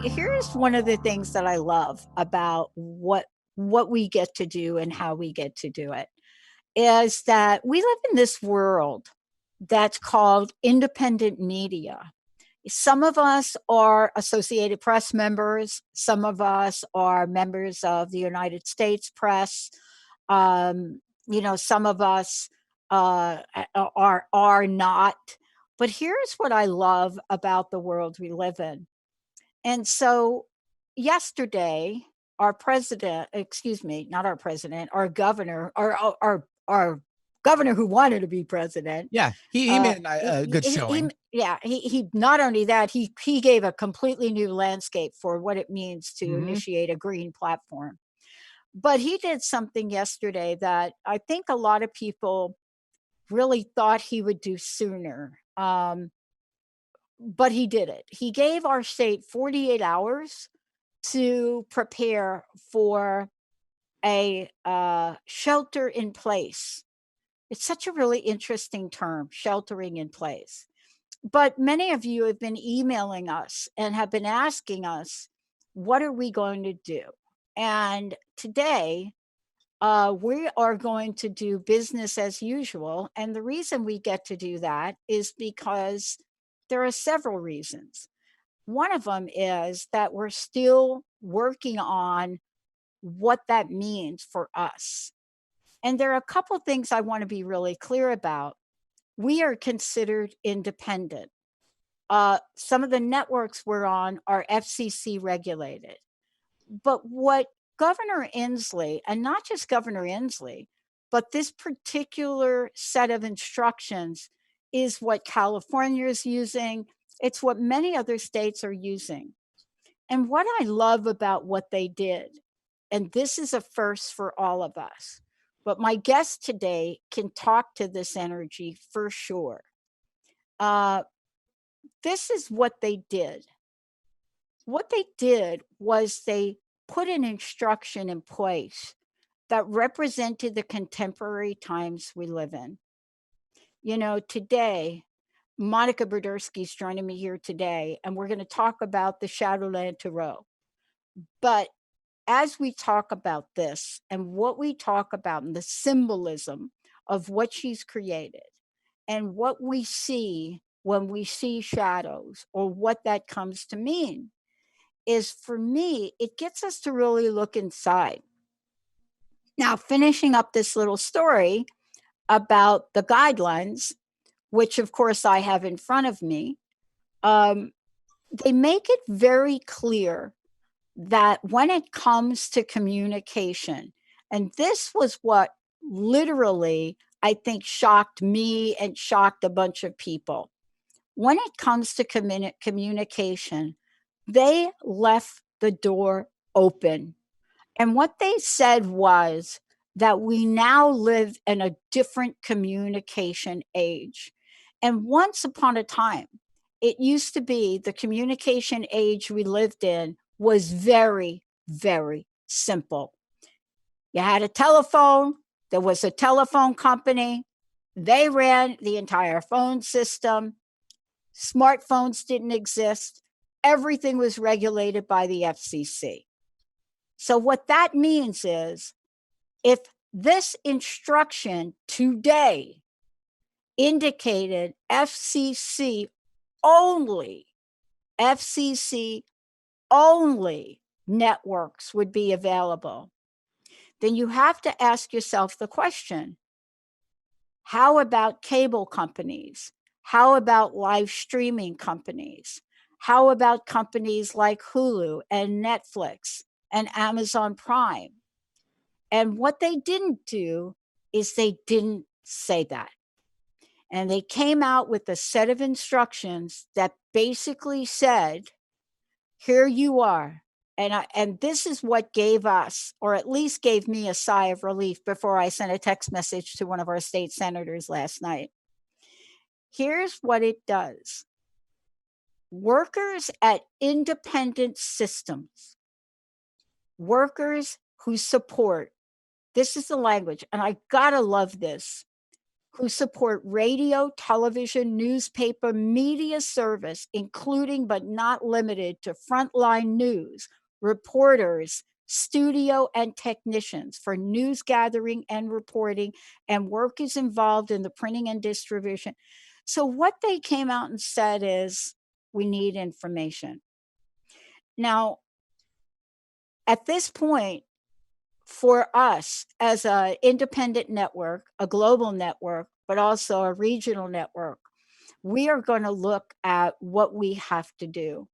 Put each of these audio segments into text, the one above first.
here's one of the things that I love about what we get to do and how we get to do it is that we live in this world that's called independent media. Some of us are Associated Press members. Some of us are members of the United States Press. Some of us are not. But here's what I love about the world we live in. And so yesterday, our president, excuse me, not our president, our governor, our governor who wanted to be president, Yeah, he uh, made a good showing. he not only that, he gave a completely new landscape for what it means to Mhm. initiate a green platform. But he did something yesterday that I think a lot of people really thought he would do sooner. But he did it. He gave our state 48 hours to prepare for a shelter in place. It's such a really interesting term, sheltering in place. But many of you have been emailing us and have been asking us, what are we going to do? And today, we are going to do business as usual. And the reason we get to do that is because there are several reasons. One of them is that we're still working on what that means for us. And there are a couple things I want to be really clear about. We are considered independent. Some of the networks we're on are FCC regulated. But what Governor Inslee, and not just Governor Inslee, but this particular set of instructions is what California is using. It's what many other states are using. And what I love about what they did, and this is a first for all of us, but my guest today can talk to this energy for sure. Uh, this is what they did. What they did was they put an instruction in place that represented the contemporary times we live in. You know, today, Monica Bodirsky is joining me here today, and we're going to talk about the Shadowland Tarot. But as we talk about this and what we talk about and the symbolism of what she's created and what we see when we see shadows or what that comes to mean is, for me, it gets us to really look inside. Now, finishing up this little story about the guidelines, which of course I have in front of me, um, they make it very clear that when it comes to communication, and this was what literally I think shocked me and shocked a bunch of people. When it comes to communication, they left the door open. And what they said was that we now live in a different communication age. And once upon a time, it used to be the communication age we lived in was very, very simple. You had a telephone, there was a telephone company, they ran the entire phone system. Smartphones didn't exist. Everything was regulated by the FCC. So, what that means is if this instruction today indicated only, FCC only networks would be available, then you have to ask yourself the question, how about cable companies? How about live streaming companies? How about companies like Hulu and Netflix and Amazon Prime? And what they didn't do is they didn't say that. And they came out with a set of instructions that basically said, here you are. And this is what gave us, or at least gave me, a sigh of relief before I sent a text message to one of our state senators last night. Here's what it does. Workers at independent systems, workers who support, this is the language, and I gotta love this, who support radio, television, newspaper, media service, including but not limited to frontline news, reporters, studio and technicians for news gathering and reporting, and workers involved in the printing and distribution. So, what they came out and said is we need information. Now, at this point, for us as an independent network, a global network, but also a regional network, we are going to look at what we have to do.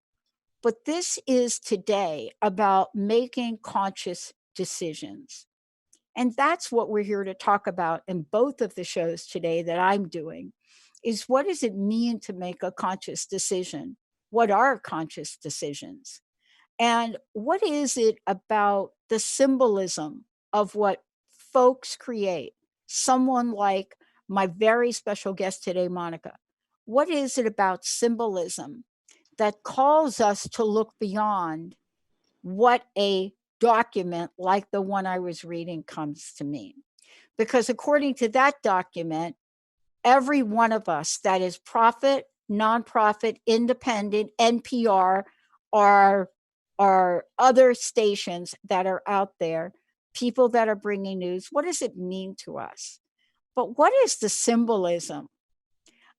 But this is today about making conscious decisions. And that's what we're here to talk about in both of the shows today that I'm doing is what does it mean to make a conscious decision? What are conscious decisions? And what is it about the symbolism of what folks create? Someone like my very special guest today, Monica. What is it about symbolism that calls us to look beyond what a document like the one I was reading comes to mean? Because according to that document, every one of us that is profit, nonprofit, independent, NPR, or other stations that are out there, people that are bringing news, what does it mean to us? But what is the symbolism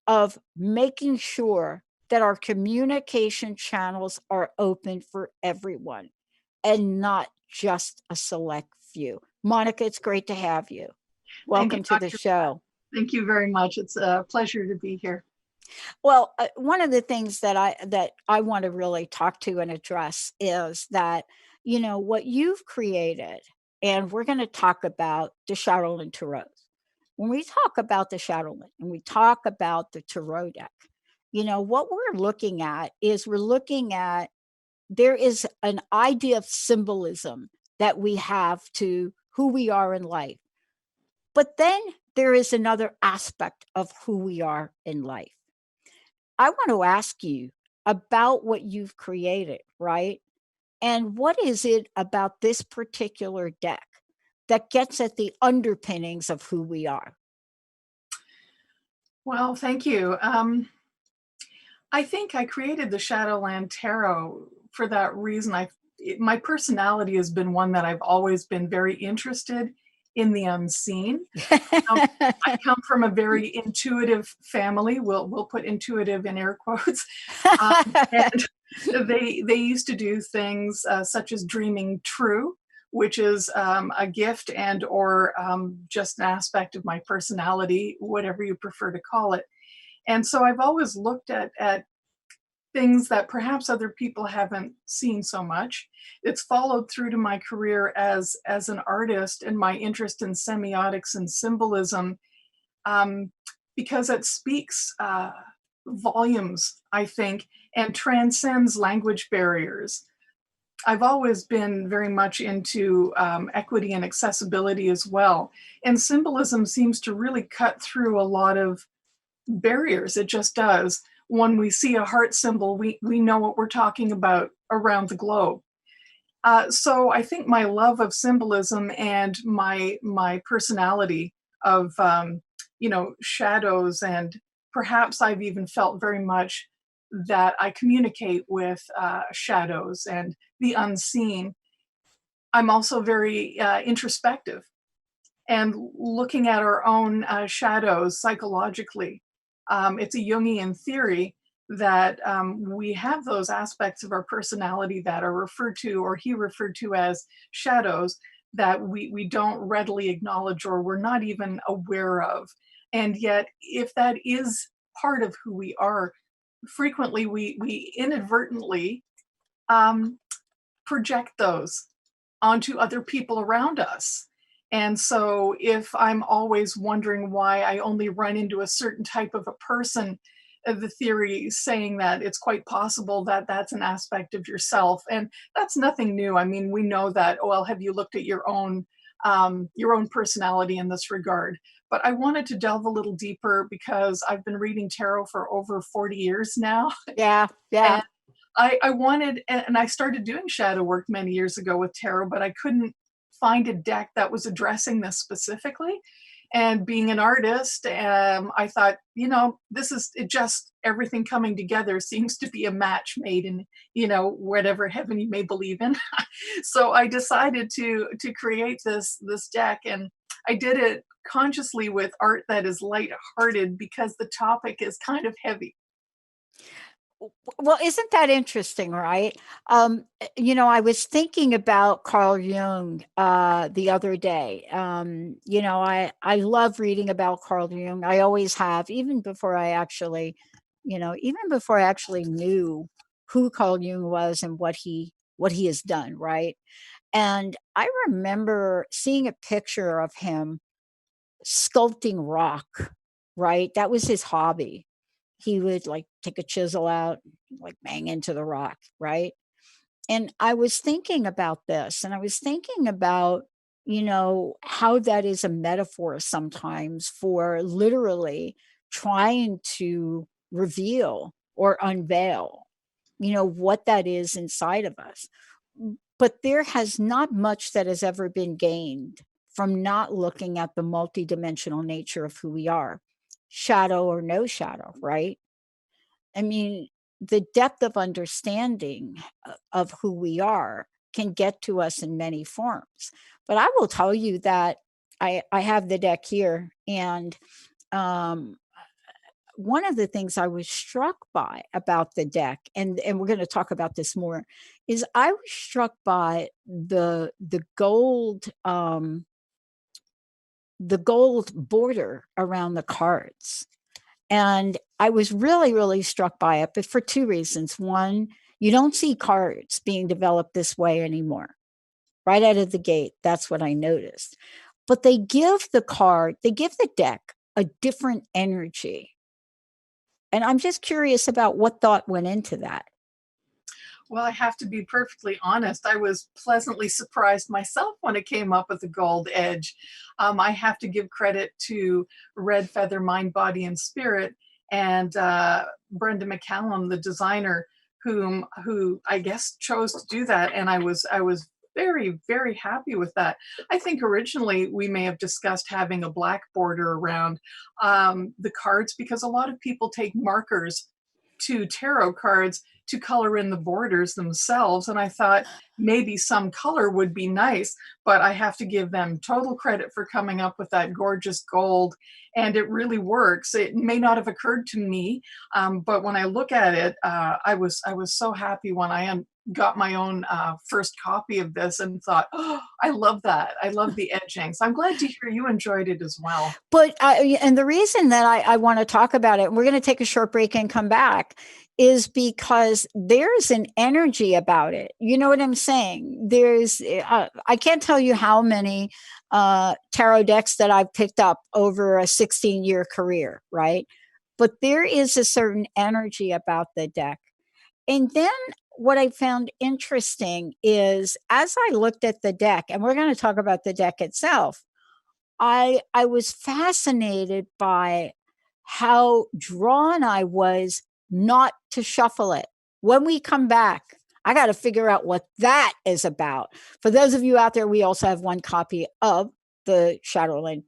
of making sure that our communication channels are open for everyone and not just a select few? Monica, it's great to have you. Welcome to the show. Thank you very much. It's a pleasure to be here. Well, one of the things that I want to really talk to and address is that, you know, what you've created, and we're going to talk about the Shadowland Tarot. When we talk about the Shadowland and we talk about the Tarot deck, you know, what we're looking at is there is an idea of symbolism that we have to who we are in life. But then there is another aspect of who we are in life. I want to ask you about what you've created, right? And what is it about this particular deck that gets at the underpinnings of who we are? Well, thank you. I think I created the Shadowland Tarot for that reason. My personality has been one that I've always been very interested in the unseen. I come from a very intuitive family. We'll put intuitive in air quotes. And they used to do things such as dreaming true, which is a gift and or just an aspect of my personality, whatever you prefer to call it. And so I've always looked at things that perhaps other people haven't seen so much. It's followed through to my career as an artist and my interest in semiotics and symbolism, because it speaks volumes, I think, and transcends language barriers. I've always been very much into equity and accessibility as well. And symbolism seems to really cut through a lot of barriers. It just does. When we see a heart symbol, we know what we're talking about around the globe. So I think my love of symbolism and my personality of shadows, and perhaps I've even felt very much that I communicate with shadows and the unseen. I'm also very introspective and looking at our own shadows psychologically. It's a Jungian theory that we have those aspects of our personality that are referred to, or he referred to as shadows, that we don't readily acknowledge or we're not even aware of. And yet, if that is part of who we are, frequently we inadvertently project those onto other people around us. And so if I'm always wondering why I only run into a certain type of a person, the theory saying that it's quite possible that that's an aspect of yourself. And that's nothing new. I mean, we know that, well, have you looked at your own personality in this regard? But I wanted to delve a little deeper because I've been reading tarot for over 40 years now. Yeah. And I wanted, and I started doing shadow work many years ago with tarot, but I couldn't find a deck that was addressing this specifically. And being an artist, I thought, this is it, just everything coming together seems to be a match made in, whatever heaven you may believe in. So I decided to create this deck, and I did it consciously with art that is light-hearted because the topic is kind of heavy. Well, isn't that interesting, right? I was thinking about Carl Jung the other day. I love reading about Carl Jung. I always have, even before I actually knew who Carl Jung was and what he has done, right? And I remember seeing a picture of him sculpting rock, right? That was his hobby. He would like take a chisel out, like bang into the rock, right? And I was thinking about this, and I was thinking about, how that is a metaphor sometimes for literally trying to reveal or unveil, what that is inside of us. But there has not much that has ever been gained from not looking at the multidimensional nature of who we are, shadow or no shadow, right? I mean, the depth of understanding of who we are can get to us in many forms. But I will tell you that I have the deck here, and um, one of the things I was struck by about the deck, and we're going to talk about this more, is I was struck by the gold border around the cards. And I was really, really struck by it, but for two reasons. One, you don't see cards being developed this way anymore. Right out of the gate, that's what I noticed. But they give the deck a different energy. And I'm just curious about what thought went into that. Well, I have to be perfectly honest. I was pleasantly surprised myself when it came up with the gold edge. I have to give credit to Red Feather Mind, Body, and Spirit, and Brenda McCallum, the designer, who I guess chose to do that, and I was very, very happy with that. I think originally we may have discussed having a black border around the cards because a lot of people take markers to tarot cards to color in the borders themselves. And I thought maybe some color would be nice, but I have to give them total credit for coming up with that gorgeous gold. And it really works. It may not have occurred to me, but when I look at it, I was so happy when I got my own first copy of this and thought, oh, I love that. I love the edging. So I'm glad to hear you enjoyed it as well. And the reason that I want to talk about it, and we're going to take a short break and come back, is because there's an energy about it. You know what I'm saying? I can't tell you how many tarot decks that I've picked up over a 16-year career, right? But there is a certain energy about the deck. And then what I found interesting is as I looked at the deck, and we're going to talk about the deck itself, I was fascinated by how drawn I was not to shuffle it. When we come back, I got to figure out what that is about. For those of you out there, we also have one copy of the Shadowland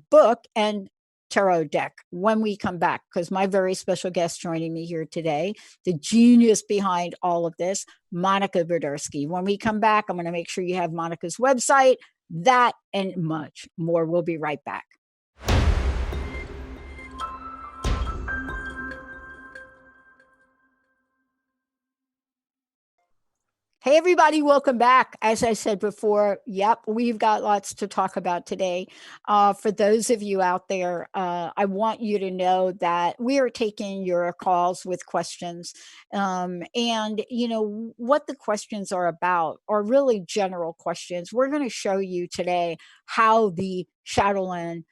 book and tarot deck when we come back, because my very special guest joining me here today, the genius behind all of this, Monica Bodirsky. When we come back, I'm going to make sure you have Monica's website, that and much more. We'll be right back. Hey, everybody, welcome back. As I said before, yep, we've got lots to talk about today. For those of you out there, I want you to know that we are taking your calls with questions. And, what the questions are about are really general questions. We're going to show you today how the Shadowland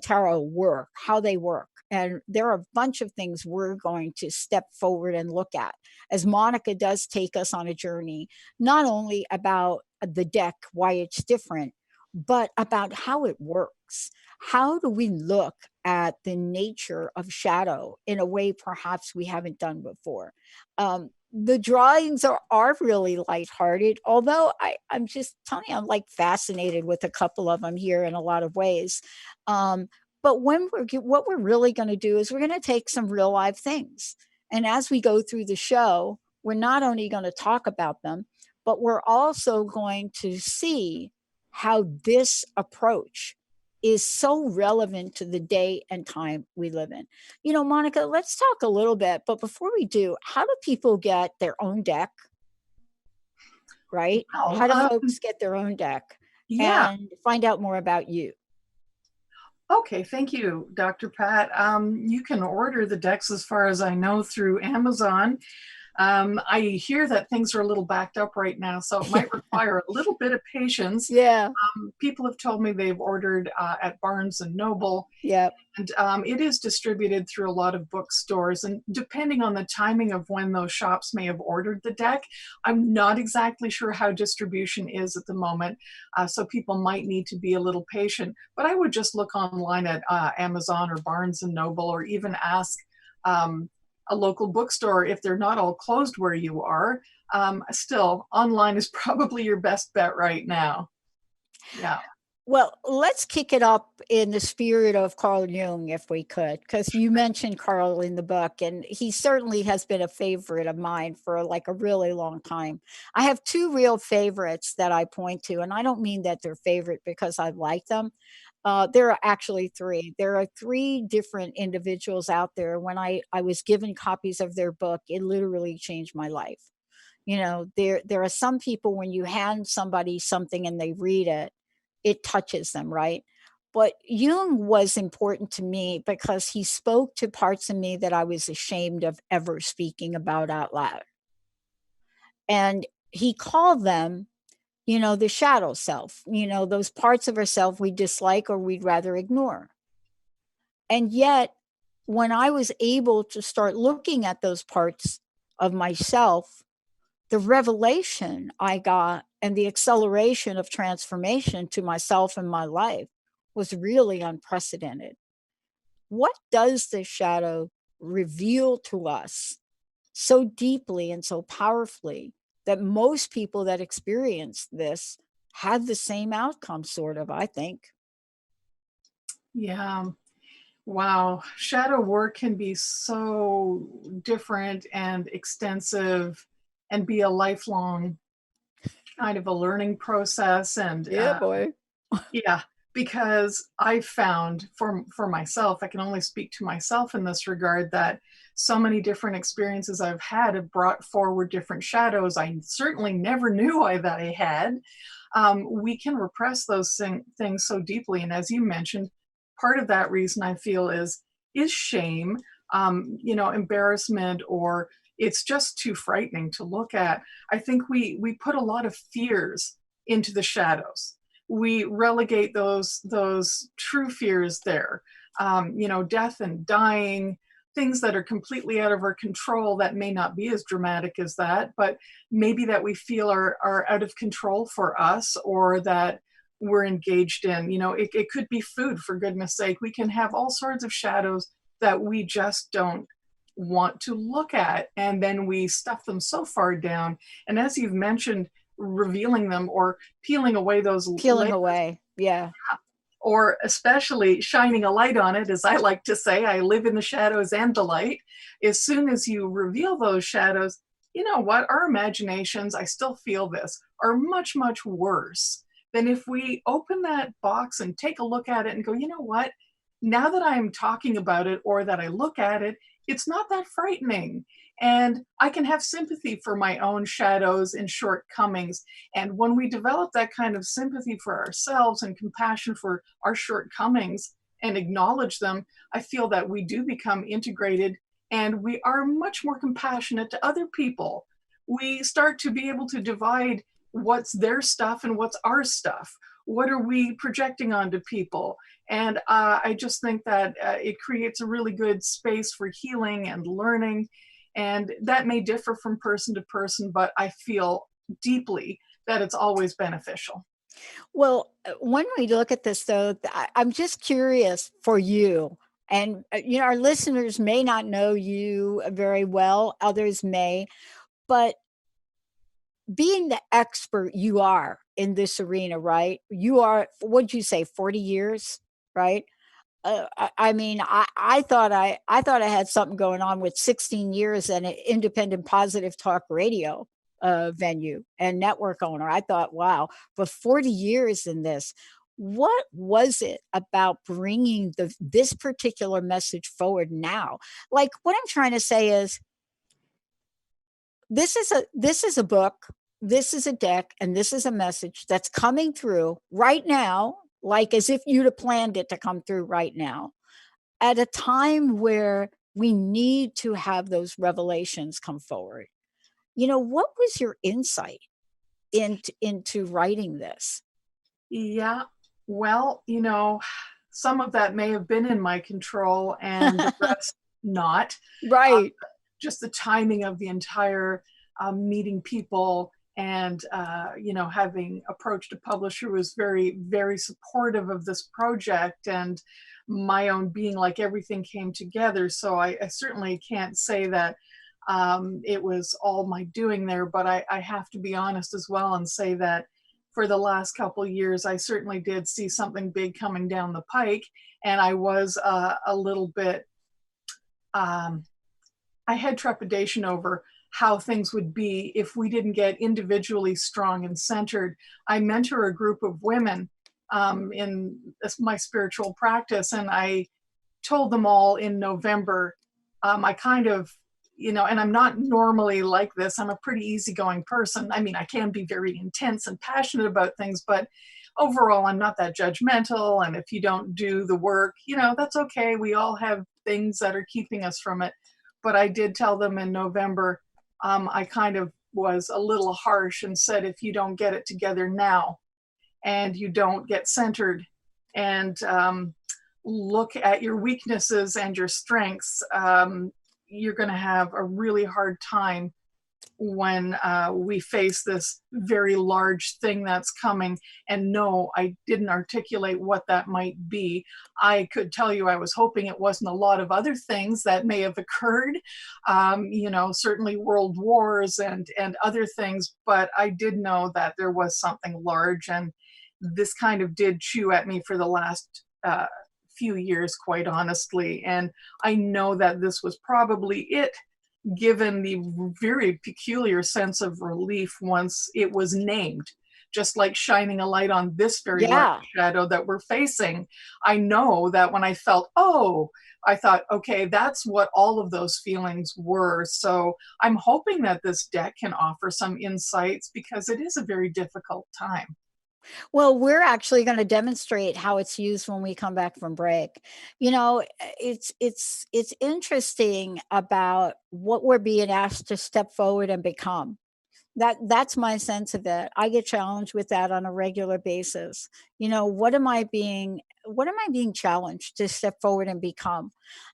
tarot work, how they work. And there are a bunch of things we're going to step forward and look at as Monica does take us on a journey, not only about the deck, why it's different, but about how it works. How do we look at the nature of shadow in a way perhaps we haven't done before? the drawings are really lighthearted, although I'm just telling you, I'm like fascinated with a couple of them here in a lot of ways. Um, but what we're really going to do is we're going to take some real live things. And as we go through the show, we're not only going to talk about them, but we're also going to see how this approach is so relevant to the day and time we live in. Monica, let's talk a little bit, but before we do, how do people get their own deck, right? Wow. How do folks get their own deck Yeah. and find out more about you? Okay, thank you, Dr. Pat. You can order the decks, as far as I know, through Amazon. I hear that things are a little backed up right now, so it might require a little bit of patience. Yeah. People have told me they've ordered at Barnes and Noble, Yeah. and it is distributed through a lot of bookstores. And depending on the timing of when those shops may have ordered the deck, I'm not exactly sure how distribution is at the moment. So people might need to be a little patient. But I would just look online at Amazon or Barnes and Noble, or even ask a local bookstore if they're not all closed where you are. Still, online is probably your best bet right now. Yeah. Well, let's kick it up in the spirit of Carl Jung, if we could, because you mentioned Carl in the book, and he certainly has been a favorite of mine for like a really long time. I have two real favorites that I point to, and I don't mean that they're favorite because I like them. There are actually three. There are three different individuals out there. When I was given copies of their book, it literally changed my life. There are some people when you hand somebody something and they read it, it touches them, right? But Jung was important to me because he spoke to parts of me that I was ashamed of ever speaking about out loud. And he called them, the shadow self, those parts of ourself we dislike or we'd rather ignore. And yet, when I was able to start looking at those parts of myself, the revelation I got and the acceleration of transformation to myself and my life was really unprecedented. What does the shadow reveal to us so deeply and so powerfully that most people that experience this have the same outcome, sort of, I think? Yeah. Wow. Shadow work can be so different and extensive and be a lifelong kind of a learning process. And Yeah, boy. yeah, because I found for myself, I can only speak to myself in this regard, that so many different experiences I've had have brought forward different shadows I certainly never knew that I had. We can repress those things so deeply, and as you mentioned, part of that reason I feel is shame, embarrassment, or it's just too frightening to look at. I think we put a lot of fears into the shadows. We relegate those true fears there. Death and dying, things that are completely out of our control, that may not be as dramatic as that, but maybe that we feel are out of control for us, or that we're engaged in. It could be food, for goodness sake. We can have all sorts of shadows that we just don't want to look at, and then we stuff them so far down. And as you've mentioned, revealing them or peeling away those Peeling layers, away. Yeah. or especially shining a light on it, as I like to say, I live in the shadows and the light. As soon as you reveal those shadows, you know what? Our imaginations, I still feel this, are much, much worse than if we open that box and take a look at it and go, you know what? Now that I'm talking about it, or that I look at it, it's not that frightening. And I can have sympathy for my own shadows and shortcomings. And when we develop that kind of sympathy for ourselves and compassion for our shortcomings and acknowledge them, I feel that we do become integrated, and we are much more compassionate to other people. We start to be able to divide what's their stuff and what's our stuff. What are we projecting onto people? And I just think that it creates a really good space for healing and learning. And that may differ from person to person, but I feel deeply that it's always beneficial. Well, when we look at this, though, I'm just curious for you. And, our listeners may not know you very well, others may. But being the expert you are in this arena, right? You are, what'd you say, 40 years, right? I mean, I thought I had something going on with 16 years and an independent positive talk radio venue and network owner. I thought, wow, but 40 years in this. What was it about bringing this particular message forward now? Like what I'm trying to say is this is a book, this is a deck, and this is a message that's coming through right now, like as if you'd have planned it to come through right now at a time where we need to have those revelations come forward. What was your insight into writing this? Yeah. Well, some of that may have been in my control and the rest not. Right. Just the timing of the entire meeting people and having approached a publisher who was very, very supportive of this project, and my own being, like, everything came together. So I certainly can't say that it was all my doing there, but I have to be honest as well and say that for the last couple of years, I certainly did see something big coming down the pike, and I was a little bit um, I had trepidation over how things would be if we didn't get individually strong and centered. I mentor a group of women in my spiritual practice, and I told them all in November, I kind of, and I'm not normally like this. I'm a pretty easygoing person. I mean, I can be very intense and passionate about things, but overall, I'm not that judgmental. And if you don't do the work, that's okay. We all have things that are keeping us from it. But I did tell them in November, I kind of was a little harsh and said, if you don't get it together now and you don't get centered and look at your weaknesses and your strengths, you're going to have a really hard time when we face this very large thing that's coming. And no, I didn't articulate what that might be. I could tell you I was hoping it wasn't a lot of other things that may have occurred, certainly world wars and other things, but I did know that there was something large, and this kind of did chew at me for the last few years, quite honestly. And I know that this was probably it, given the very peculiar sense of relief once it was named, just like shining a light on this very large Yeah. shadow that we're facing. I know that when I felt, I thought, okay, that's what all of those feelings were. So I'm hoping that this deck can offer some insights, because it is a very difficult time. Well, we're actually gonna demonstrate how it's used when we come back from break. It's interesting about what we're being asked to step forward and become. That's my sense of it. I get challenged with that on a regular basis. What am I being challenged to step forward and become?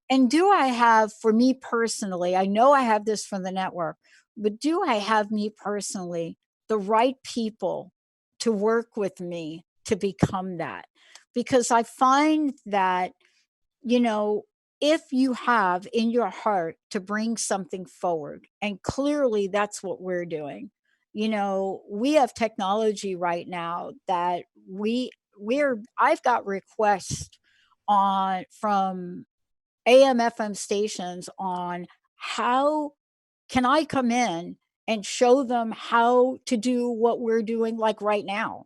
And do I have, for me personally, I know I have this from the network, but do I have, me personally, the right people to work with me to become that? Because I find that, you know, if you have in your heart to bring something forward, and clearly that's what we're doing. We have technology right now that I've got requests on from AM FM stations on how can I come in and show them how to do what we're doing, like right now.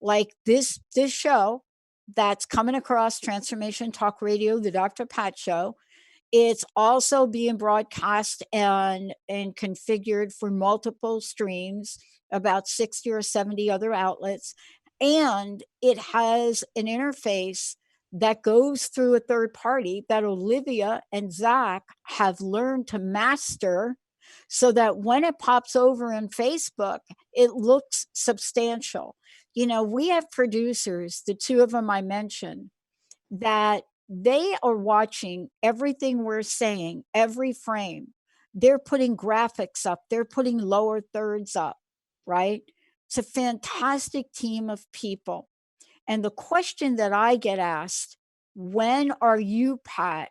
Like this show that's coming across Transformation Talk Radio, the Dr. Pat show. It's also being broadcast and configured for multiple streams, about 60 or 70 other outlets, and it has an interface that goes through a third party that Olivia and Zach have learned to master, so that when it pops over in Facebook, it looks substantial. We have producers, the two of them I mentioned, that they are watching everything we're saying, every frame. They're putting graphics up, they're putting lower thirds up, right? It's a fantastic team of people. And the question that I get asked, when are you, Pat,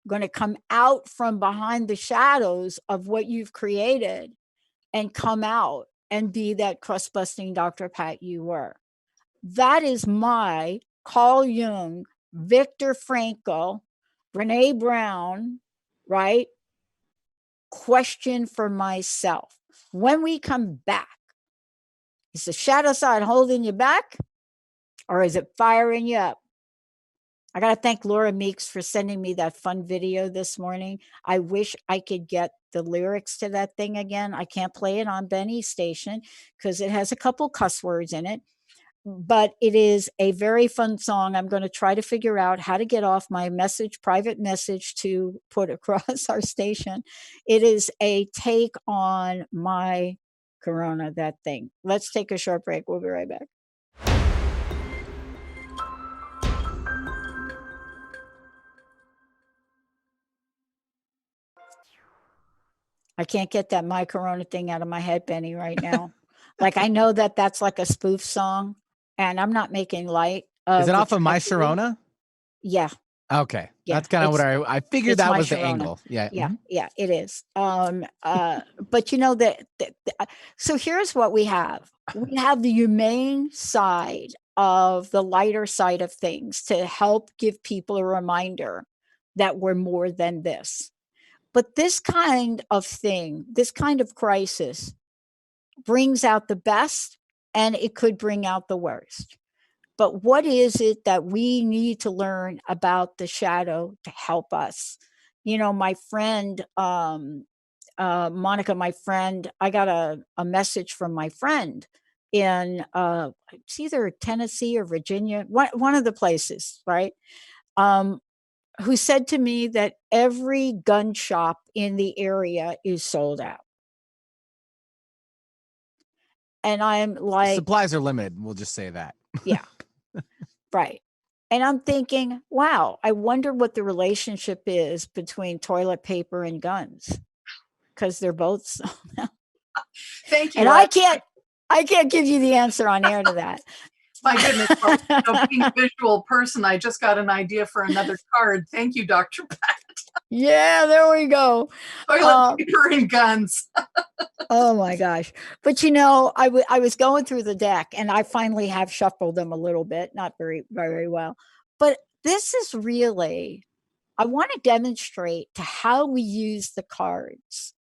going to come out from behind the shadows of what you've created and come out and be that crust busting Dr. Pat you were. That is my Carl Jung, Viktor Frankl, Brene Brown, right? Question for myself. When we come back, is the shadow side holding you back or is it firing you up? I got to thank Laura Meeks for sending me that fun video this morning. I wish I could get the lyrics to that thing again. I can't play it on Benny's station because it has a couple cuss words in it, but it is a very fun song. I'm going to try to figure out how to get off my private message to put across our station. It is a take on my Corona, that thing. Let's take a short break. We'll be right back. I can't get that My Corona thing out of my head, Benny, right now. Like, I know that that's like a spoof song, and I'm not making light of Is it the off of My tragedy. Sharona? Yeah. Okay. Yeah, That's kind of what I figured that My was the Sharona. angle. Yeah. Yeah, Mhm. yeah, it is. But you know so here's what we have. We have the humane side of the lighter side of things to help give people a reminder that we're more than this. But this kind of thing, this kind of crisis brings out the best and it could bring out the worst. But what is it that we need to learn about the shadow to help us? You know, my friend, Monica, my friend, I got a message from my friend in it's either Tennessee or Virginia, one of the places, right? Who said to me that every gun shop in the area is sold out. And I'm like, Supplies are limited. We'll just say that. yeah, right. And I'm thinking, wow, I wonder what the relationship is between toilet paper and guns, because they're both sold out. Thank you. And I can't give you the answer on air to that. My goodness, well, being a visual person, I just got an idea for another card. Thank you, Dr. Pat. Yeah, there we go. Toilet paper and guns. Oh my gosh. But you know, I was going through the deck and I finally have shuffled them a little bit, not very, very well. But this is really, I want to demonstrate to how we use the cards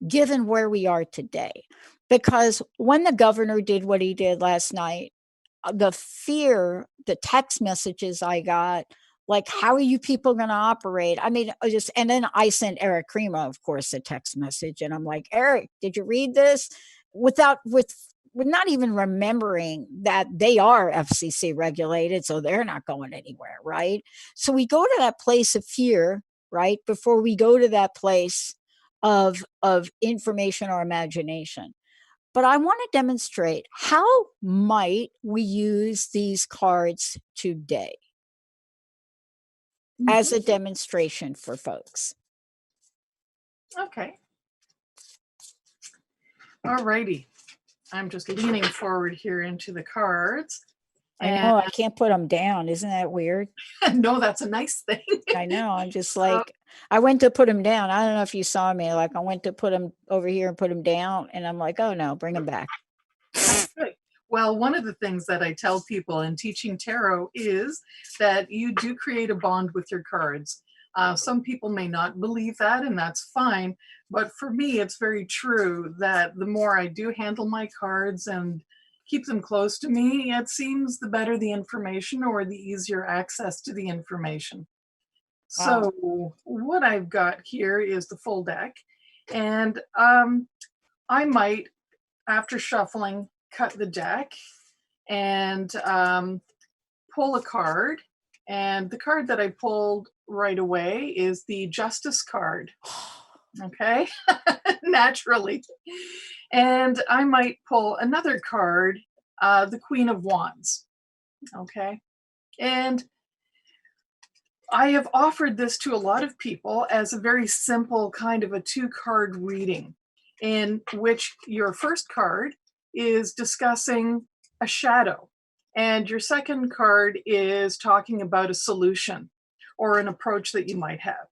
given where we are today. Because when the governor did what he did last night, the fear, the text messages I got, like, how are you people going to operate? I mean, and then I sent Eric Krema, of course, a text message. And I'm like, Eric, did you read this? With not even remembering that they are FCC regulated, so they're not going anywhere, right? So we go to that place of fear, right, before we go to that place of information or imagination. But I want to demonstrate how might we use these cards today as a demonstration for folks. Okay. All righty. I'm just leaning forward here into the cards. I know I can't put them down. Isn't that weird? No, that's a nice thing. I know. I'm just like, I went to put them down. I don't know if you saw me. Like, I went to put them over here and put them down. And I'm like, oh no, bring them back. Good. Well, one of the things that I tell people in teaching tarot is that you do create a bond with your cards. Some people may not believe that, and that's fine. But for me, it's very true that the more I do handle my cards and keep them close to me, it seems the better the information or the easier access to the information. Wow. So what I've got here is the full deck. And I might, after shuffling, cut the deck and pull a card. And the card that I pulled right away is the Justice card. Okay, naturally. And I might pull another card, the Queen of Wands. Okay, and I have offered this to a lot of people as a very simple kind of a 2-card reading, in which your first card is discussing a shadow, and your second card is talking about a solution. or an approach that you might have.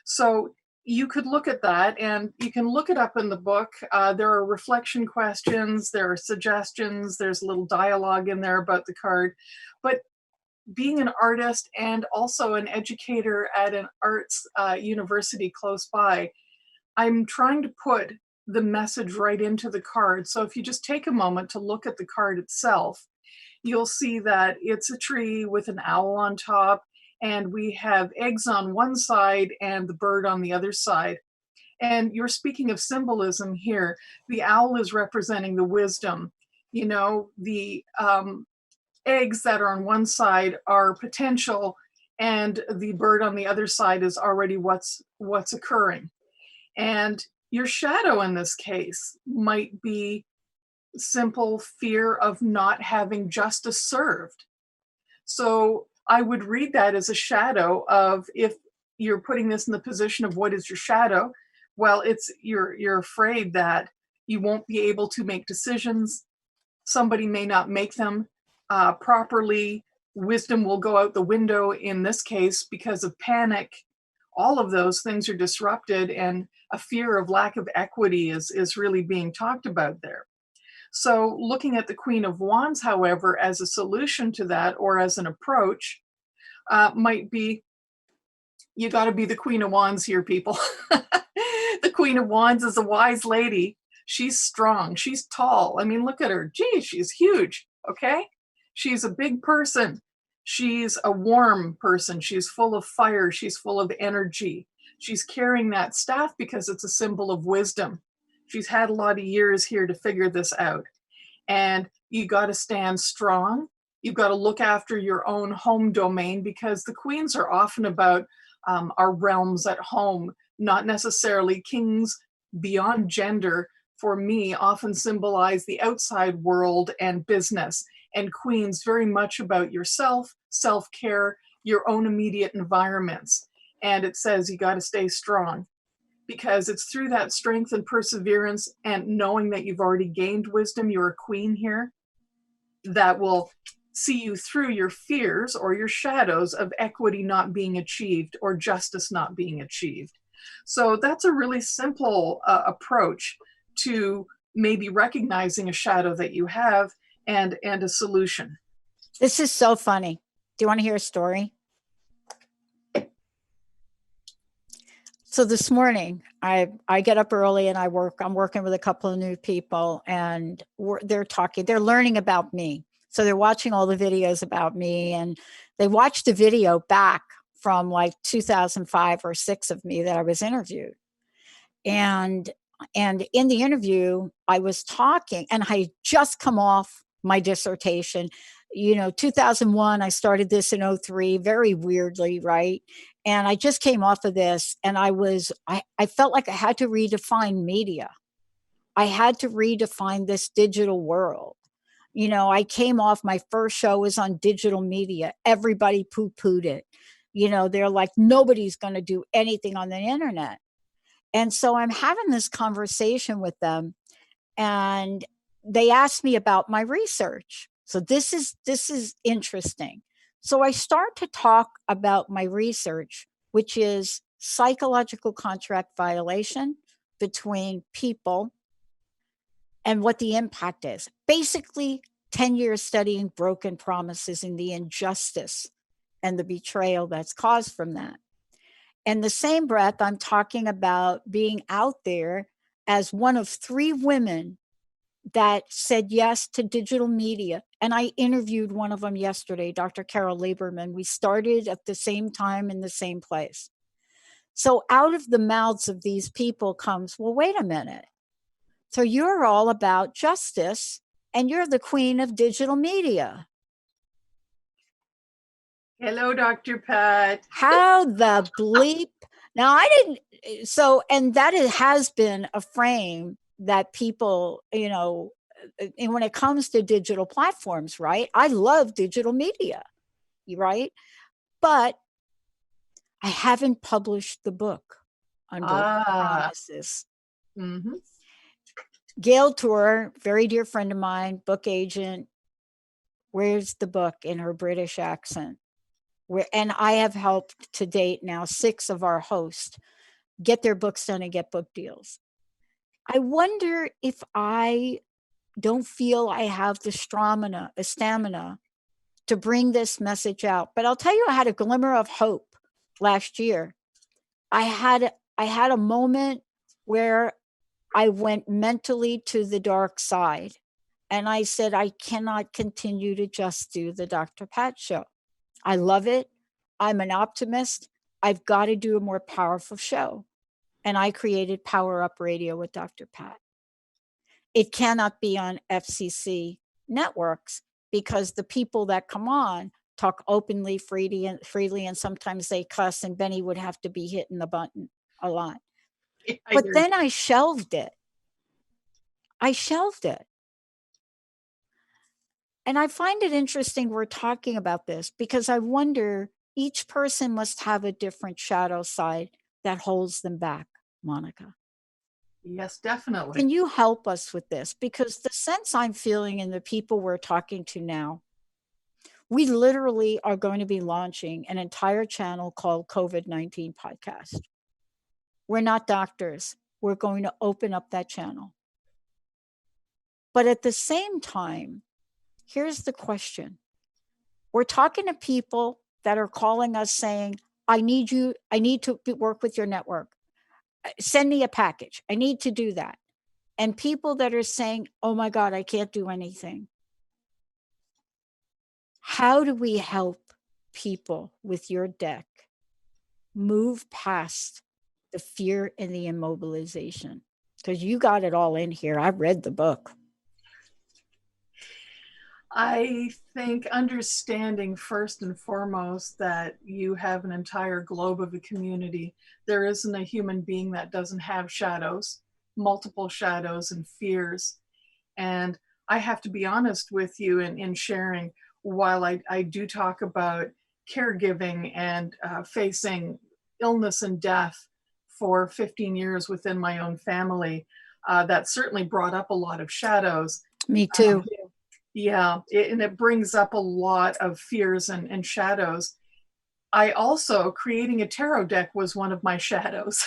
So you could look at that, and you can look it up in the book. There are reflection questions, there are suggestions, there's a little dialogue in there about the card. But being an artist and also an educator at an arts university close by, I'm trying to put the message right into the card. So if you just take a moment to look at the card itself, you'll see that it's a tree with an owl on top, and we have eggs on one side and the bird on the other side. And you're speaking of symbolism here. The owl is representing the wisdom. You know, the eggs that are on one side are potential, and the bird on the other side is already what's occurring. And your shadow in this case might be simple fear of not having justice served. So I would read that as a shadow of, if you're putting this in the position of what is your shadow, well, it's you're afraid that you won't be able to make decisions. Somebody may not make them properly. Wisdom will go out the window in this case because of panic. All of those things are disrupted, and a fear of lack of equity is really being talked about there. So looking at the Queen of Wands, however, as a solution to that, or as an approach, might be, you got to be the Queen of Wands here, people. The Queen of Wands is a wise lady. She's strong. She's tall. I mean, look at her. Gee, she's huge. Okay. She's a big person. She's a warm person. She's full of fire. She's full of energy. She's carrying that staff because it's a symbol of wisdom. She's had a lot of years here to figure this out. And you got to stand strong. You've got to look after your own home domain, because the queens are often about our realms at home, not necessarily kings. Beyond gender, for me, often symbolize the outside world and business, and queens very much about yourself, self-care, your own immediate environments. And it says you got to stay strong, because it's through that strength and perseverance and knowing that you've already gained wisdom, you're a queen here, that will see you through your fears or your shadows of equity not being achieved or justice not being achieved. So that's a really simple approach to maybe recognizing a shadow that you have, and a solution. This is so funny. Do you want to hear a story? So this morning, I get up early and I'm working with a couple of new people, and they're learning about me. So they're watching all the videos about me, and they watched the video back from like 2005 or 6 of me that I was interviewed. And in the interview, I was talking, and I had just come off my dissertation. 2001, I started this in 2003, very weirdly, right? And I just came off of this, and I felt like I had to redefine media. I had to redefine this digital world. I came off, my first show was on digital media. Everybody poo-pooed it. They're like, nobody's going to do anything on the internet. And so I'm having this conversation with them, and they asked me about my research. So this is interesting. So I start to talk about my research, which is psychological contract violation between people and what the impact is. Basically, 10 years studying broken promises and the injustice and the betrayal that's caused from that. In the same breath, I'm talking about being out there as one of 3 women that said yes to digital media. And I interviewed one of them yesterday, Dr. Carol Lieberman. We started at the same time in the same place. So out of the mouths of these people comes, well, wait a minute. So you're all about justice, and you're the queen of digital media. Hello, Dr. Pat. How the bleep? Now, I didn't. So, and that has been a frame that people, and when it comes to digital platforms, right? I love digital media, right? But I haven't published the book on broken promises. Mm-hmm. Gail Tour, very dear friend of mine, book agent. Where's the book? In her British accent. and I have helped to date now 6 of our hosts get their books done and get book deals. I wonder if I don't feel I have the stamina to bring this message out. But I'll tell you, I had a glimmer of hope last year. I had a moment where I went mentally to the dark side, and I said, I cannot continue to just do the Dr. Pat show. I love it. I'm an optimist. I've got to do a more powerful show. And I created Power Up Radio with Dr. Pat. It cannot be on FCC networks because the people that come on talk openly, freely, and sometimes they cuss, and Benny would have to be hitting the button a lot. But then I shelved it. And I find it interesting we're talking about this because I wonder, each person must have a different shadow side that holds them back, Monica. Yes, definitely. Can you help us with this? Because the sense I'm feeling in the people we're talking to now, we literally are going to be launching an entire channel called COVID-19 Podcast. We're not doctors. We're going to open up that channel. But at the same time, here's the question. We're talking to people that are calling us saying, I need to work with your network. Send me a package. I need to do that. And people that are saying, oh my God, I can't do anything. How do we help people with your deck move past the fear and the immobilization? Because you got it all in here. I've read the book. I think understanding first and foremost that you have an entire globe of a community. There isn't a human being that doesn't have shadows, multiple shadows and fears. And I have to be honest with you in sharing, while I do talk about caregiving and facing illness and death for 15 years within my own family, that certainly brought up a lot of shadows. Me too. Yeah, and it brings up a lot of fears and shadows. I also, creating a tarot deck was one of my shadows.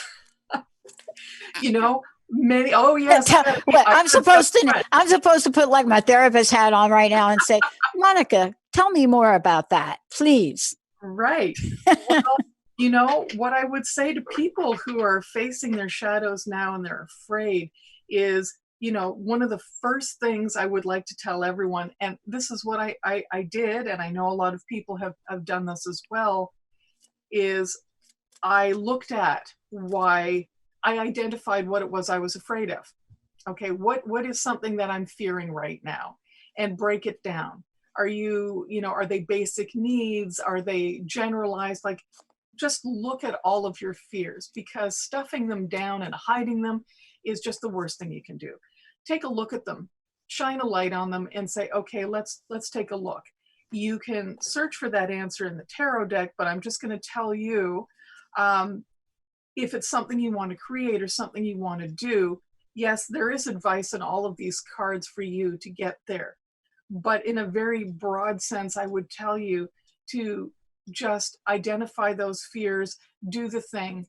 You know, many, oh yes. I'm supposed to put like my therapist hat on right now and say, Monica, tell me more about that, please. Right. Well, you know, what I would say to people who are facing their shadows now and they're afraid is, you know, one of the first things I would like to tell everyone, and this is what I did, and I know a lot of people have done this as well, is I looked at why, I identified what it was I was afraid of. Okay, what is something that I'm fearing right now? And break it down. Are are they basic needs? Are they generalized? Like, just look at all of your fears, because stuffing them down and hiding them is just the worst thing you can do. Take a look at them, shine a light on them and say, okay, let's take a look. You can search for that answer in the tarot deck, but I'm just going to tell you, if it's something you want to create or something you want to do, yes, there is advice in all of these cards for you to get there. But in a very broad sense, I would tell you to just identify those fears, do the thing,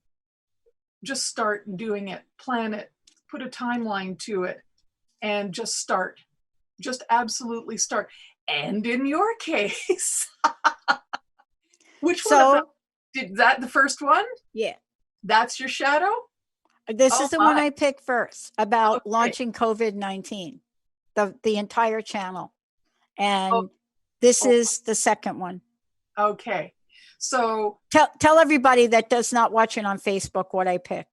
just start doing it, plan it, put a timeline to it, and just start. Just absolutely start. And in your case, which one? Did that the first one? Yeah. That's your shadow? This is the one I picked first, about launching COVID-19, the entire channel. And this is the second one. Okay. So tell everybody that does not watch it on Facebook what I picked.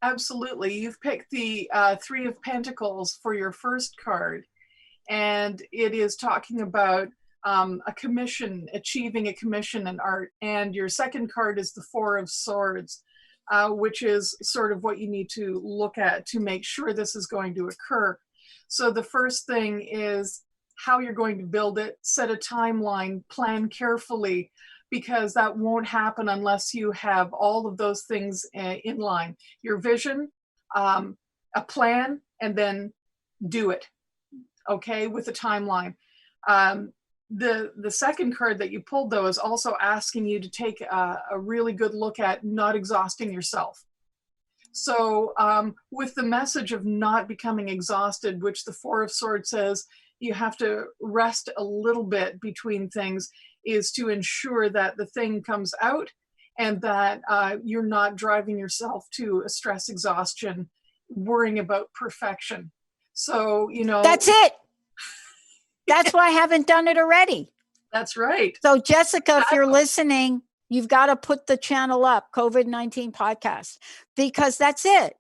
Absolutely. You've picked the Three of Pentacles for your first card. And it is talking about a commission, achieving a commission in art. And your second card is the Four of Swords, which is sort of what you need to look at to make sure this is going to occur. So the first thing is how you're going to build it, set a timeline, plan carefully, because that won't happen unless you have all of those things in line. Your vision, a plan, and then do it, okay, with a timeline. The second card that you pulled, though, is also asking you to take a really good look at not exhausting yourself. So with the message of not becoming exhausted, which the Four of Swords says you have to rest a little bit between things, is to ensure that the thing comes out and that you're not driving yourself to a stress exhaustion, worrying about perfection. So, That's it. That's why I haven't done it already. That's right. So, Jessica, if you're listening, you've got to put the channel up, COVID-19 podcast, because that's it.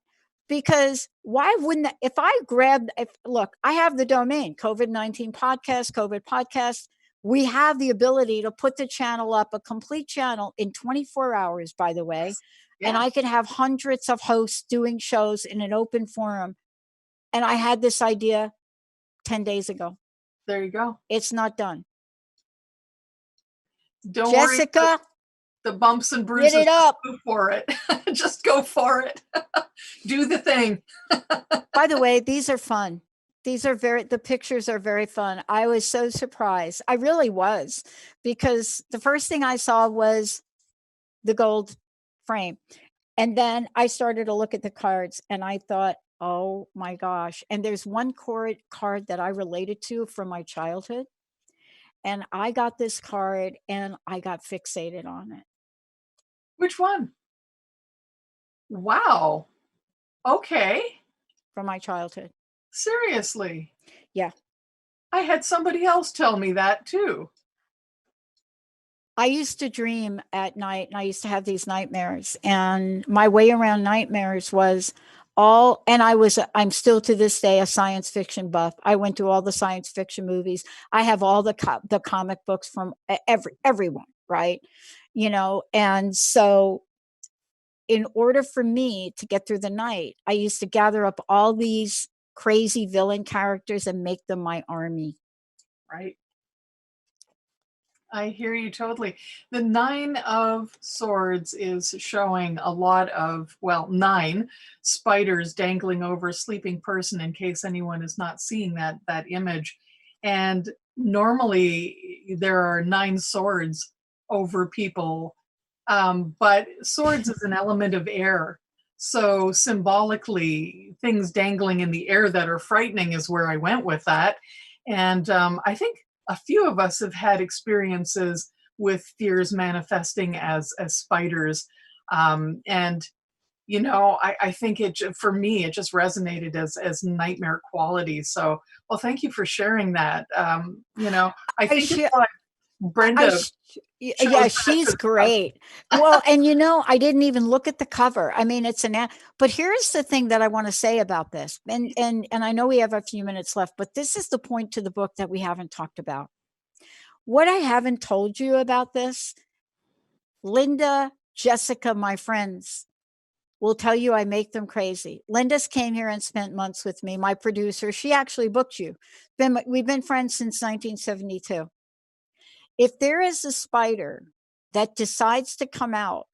Because why wouldn't, if I grabbed, look, I have the domain, COVID-19 podcast, COVID podcast. We have the ability to put the channel up, a complete channel in 24 hours, by the way. Yeah. And I could have hundreds of hosts doing shows in an open forum. And I had this idea 10 days ago. There you go. It's not done. Don't Jessica, worry the bumps and bruises. get it up. Go for it. Just go for it. Do the thing. By the way, these are fun. The pictures are very fun. I was so surprised. I really was, because the first thing I saw was the gold frame. And then I started to look at the cards and I thought, oh my gosh. And there's one card that I related to from my childhood. And I got this card and I got fixated on it. Which one? Wow. Okay. From my childhood. Seriously? Yeah. I had somebody else tell me that too. I used to dream at night and I used to have these nightmares, and my way around nightmares was I'm still to this day a science fiction buff. I went to all the science fiction movies. I have all the comic books from everyone, right? And so in order for me to get through the night, I used to gather up all these crazy villain characters and make them my army. Right. I hear you totally. The Nine of Swords is showing a lot of, 9 spiders dangling over a sleeping person, in case anyone is not seeing that image. And normally there are 9 swords over people, but swords is an element of air. So symbolically, things dangling in the air that are frightening is where I went with that. And I think a few of us have had experiences with fears manifesting as spiders. And, I think for me, it just resonated as nightmare quality. So, well, thank you for sharing that. I think it's like Brenda. Yeah, she's great. Well, and I didn't even look at the cover. I mean, but here's the thing that I want to say about this. And I know we have a few minutes left, but this is the point to the book that we haven't talked about. What I haven't told you about this, Linda, Jessica, my friends, will tell you I make them crazy. Linda's came here and spent months with me, my producer. She actually booked you. We've been friends since 1972. If there is a spider that decides to come out,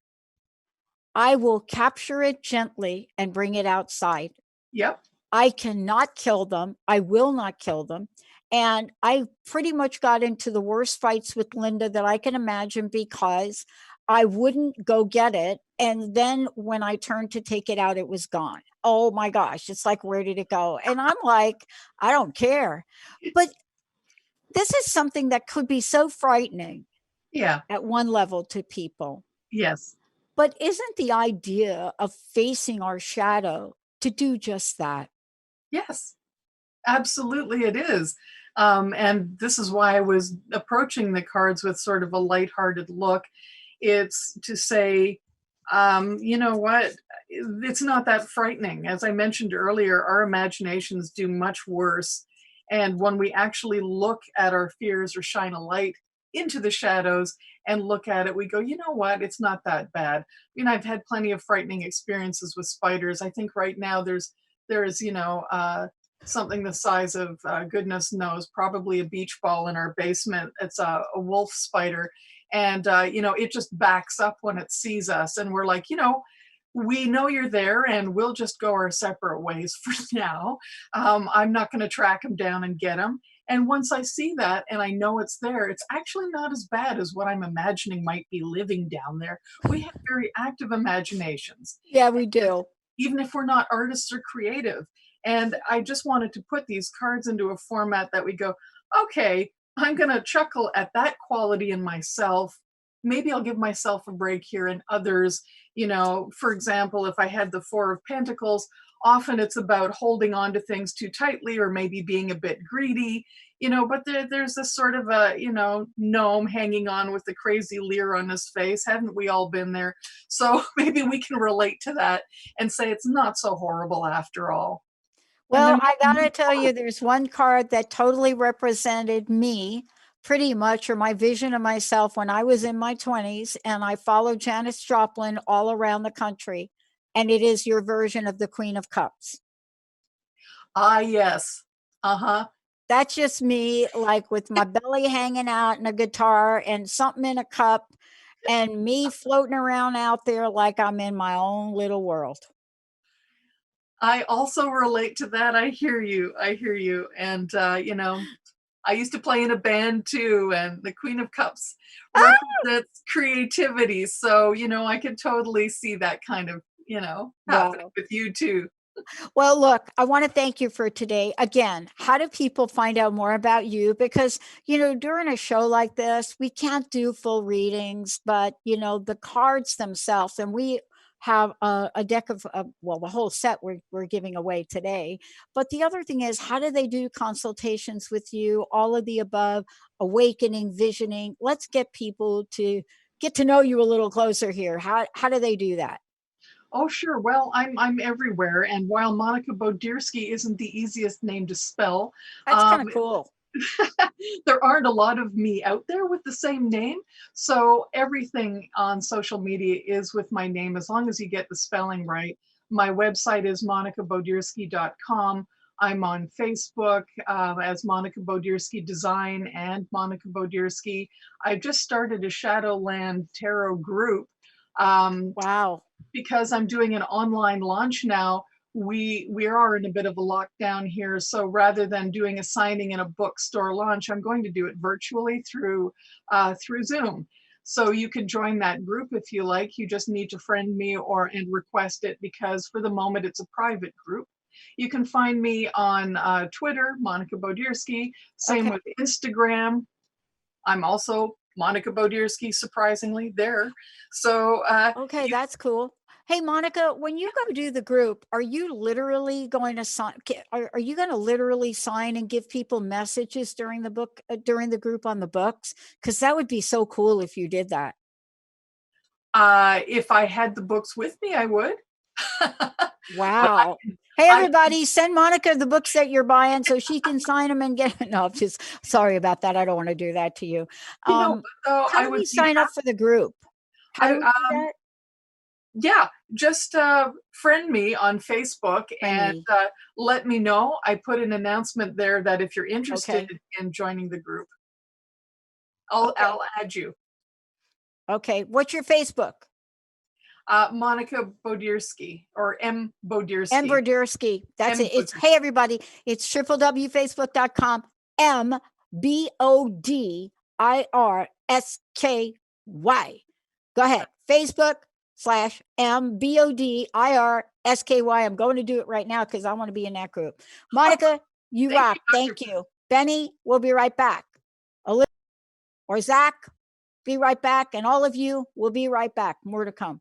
I will capture it gently and bring it outside. Yep. I cannot kill them. I will not kill them. And I pretty much got into the worst fights with Linda that I can imagine, because I wouldn't go get it. And then when I turned to take it out, it was gone. Oh my gosh. It's like, where did it go? And I'm like, I don't care. But this is something that could be so frightening. Yeah. At one level to people. Yes. But isn't the idea of facing our shadow to do just that? Yes, absolutely it is. And this is why I was approaching the cards with sort of a lighthearted look. It's to say, you know what? It's not that frightening. As I mentioned earlier, our imaginations do much worse. And when we actually look at our fears or shine a light into the shadows and look at it, we go, you know what? It's not that bad. I mean, I've had plenty of frightening experiences with spiders. I think right now there's something the size of, goodness knows, probably a beach ball in our basement. It's a wolf spider. And, it just backs up when it sees us. And we're like, we know you're there and we'll just go our separate ways for now. I'm not going to track him down and get him. And once I see that and I know it's there, it's actually not as bad as what I'm imagining might be living down there. We have very active imaginations, Yeah, we do. even if we're not artists or creative. And I just wanted to put these cards into a format that we go, okay, I'm going to chuckle at that quality in myself. Maybe I'll give myself a break here and others. You know, for example, if I had the Four of Pentacles, often it's about holding on to things too tightly or maybe being a bit greedy, you know, but there's this sort of a, you know, gnome hanging on with a crazy leer on his face. Haven't we all been there? So maybe we can relate to that and say it's not so horrible after all. And Well, then I we can gotta move tell you, forward. there's one card that totally represented me pretty much, or my vision of myself when I was in my 20s, and I followed Janis Joplin all around the country. And it is your version of the Queen of Cups. Ah, yes. Uh-huh. That's just me, like with my belly hanging out and a guitar and something in a cup, and me floating around out there like I'm in my own little world. I also relate to that. I hear you. I hear you. And, you know, I used to play in a band too, and the Queen of Cups represents creativity. So, you know, I could totally see that kind of, you know, happening Wow. with you too. Well, look, I want to thank you for today. Again, how do people find out more about you? Because, you know, during a show like this, we can't do full readings, but, you know, the cards themselves, and we have a deck of, well, the whole set we're giving away today. But the other thing is, how do they do consultations with you? All of the above, awakening, visioning. Let's get people to get to know you a little closer here. How do they do that? Oh, sure. Well, I'm everywhere. And while Monica Bodirsky isn't the easiest name to spell, That's um, kind of cool. there aren't a lot of me out there with the same name. So everything on social media is with my name, as long as you get the spelling right. My website is monicabodirsky.com. I'm on Facebook as Monica Bodirsky Design and Monica Bodirsky. I just started a Shadowland tarot group. Um, Wow. because I'm doing an online launch now, we are in a bit of a lockdown here. So rather than doing a signing in a bookstore launch, I'm going to do it virtually through Zoom. So you can join that group if you like. You just need to friend me and request it, because for the moment it's a private group. You can find me on Twitter, Monica Bodirsky. Same Okay. with Instagram. I'm also Monica Bodirsky, surprisingly, there. So Okay, that's cool. Hey, Monica, when you go do the group, are you literally going to sign? Are you going to literally sign and give people messages during the book, during the group on the books? Because that would be so cool if you did that. if I had the books with me, I would. But Wow. Hey, I, everybody, send Monica the books that you're buying so she can sign them and get. No, I'm just sorry about that. I don't want to do that to you. you know, though, How I do would we be sign up for the group? How do happy. we do that? Yeah, just friend me on Facebook Friend and me. let me know. I put an announcement there that if you're interested Okay. in joining the group, I'll Okay. add you. Okay. What's your Facebook? Monica Bodirsky, or M M. Bodirsky. Verdursky. That's M it. It's, Bodirsky. hey, everybody, it's www.facebook.com. MBODIRSKY. Go ahead. Facebook/MBODIRSKY. I'm going to do it right now because I want to be in that group. Monica, you Thank rock. you, Dr. Thank you. Benny, we'll be right back. Or Zach, be right back. And all of you will be right back. More to come.